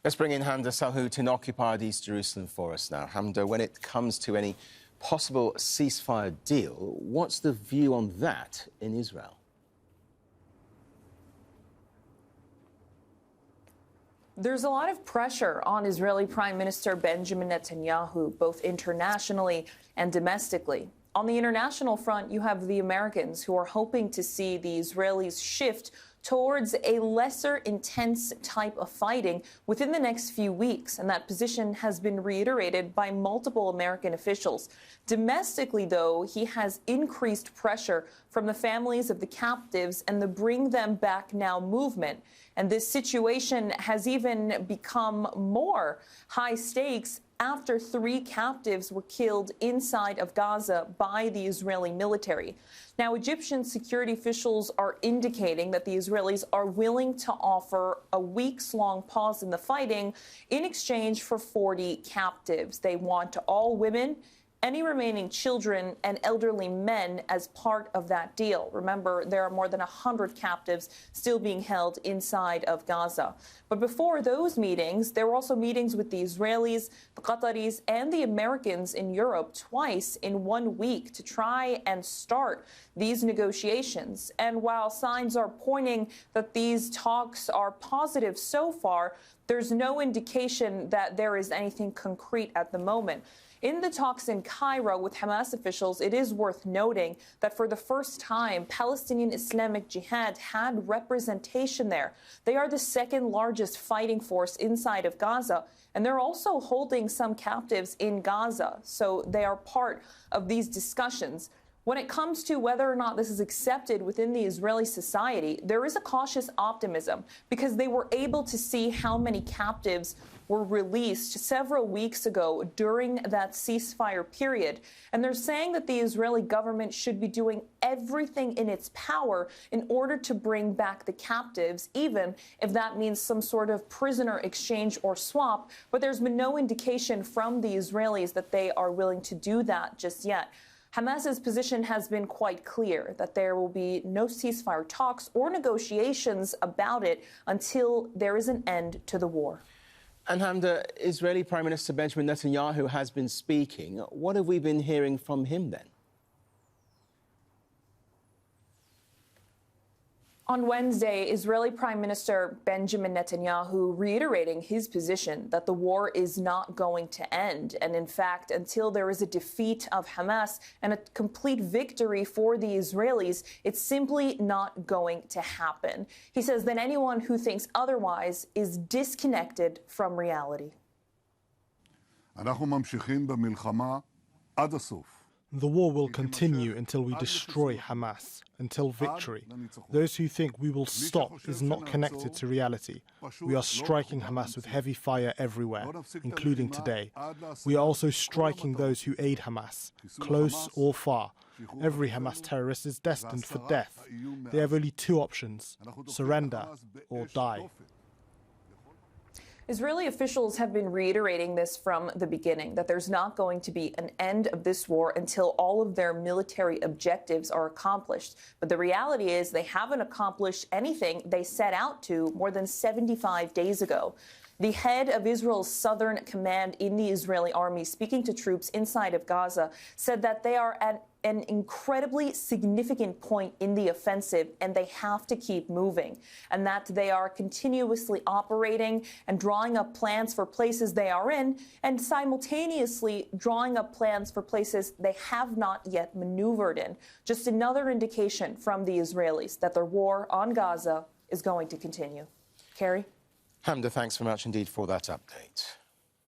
Let's bring in Hamdah Salhut in occupied East Jerusalem for us now. Hamdah, when it comes to any possible ceasefire deal, what's the view on that in Israel? There's a lot of pressure on Israeli Prime Minister Benjamin Netanyahu, both internationally and domestically. On the international front, you have the Americans who are hoping to see the Israelis shift towards a lesser intense type of fighting within the next few weeks, and that position has been reiterated by multiple American officials. Domestically, though, he has increased pressure from the families of the captives and the Bring Them Back Now movement. And this situation has even become more high stakes after 3 captives were killed inside of Gaza by the Israeli military. Now, Egyptian security officials are indicating that the Israelis are willing to offer a weeks-long pause in the fighting in exchange for 40 captives. They want all women, any remaining children and elderly men as part of that deal. Remember, there are more than 100 captives still being held inside of Gaza. But before those meetings, there were also meetings with the Israelis, the Qataris, and the Americans in Europe twice in 1 week to try and start these negotiations. And while signs are pointing that these talks are positive so far, there's no indication that there is anything concrete at the moment. In the talks in Cairo with Hamas officials, it is worth noting that for the first time, Palestinian Islamic Jihad had representation there. They are the second largest fighting force inside of Gaza, and they're also holding some captives in Gaza, so they are part of these discussions. When it comes to whether or not this is accepted within the Israeli society, there is a cautious optimism because they were able to see how many captives were released several weeks ago during that ceasefire period. And they're saying that the Israeli government should be doing everything in its power in order to bring back the captives, even if that means some sort of prisoner exchange or swap. But there's been no indication from the Israelis that they are willing to do that just yet. Hamas's position has been quite clear that there will be no ceasefire talks or negotiations about it until there is an end to the war. And Hamdah, Israeli Prime Minister Benjamin Netanyahu has been speaking. What have we been hearing from him then? On Wednesday, Israeli Prime Minister Benjamin Netanyahu reiterating his position that the war is not going to end. And in fact, until there is a defeat of Hamas and a complete victory for the Israelis, it's simply not going to happen. He says that anyone who thinks otherwise is disconnected from reality. אנחנו ממשיכים במלחמה עד הסוף. The war will continue until we destroy Hamas, until victory. Those who think we will stop is not connected to reality. We are striking Hamas with heavy fire everywhere, including today. We are also striking those who aid Hamas, close or far. Every Hamas terrorist is destined for death. They have only 2 options: surrender or die. Israeli officials have been reiterating this from the beginning, that there's not going to be an end of this war until all of their military objectives are accomplished. But the reality is they haven't accomplished anything they set out to more than 75 days ago. The head of Israel's southern command in the Israeli army, speaking to troops inside of Gaza, said that they are at an incredibly significant point in the offensive and they have to keep moving, and that they are continuously operating and drawing up plans for places they are in and simultaneously drawing up plans for places they have not yet maneuvered in. Just another indication from the Israelis that their war on Gaza is going to continue. Carrie? Hamdah, thanks very much indeed for that update.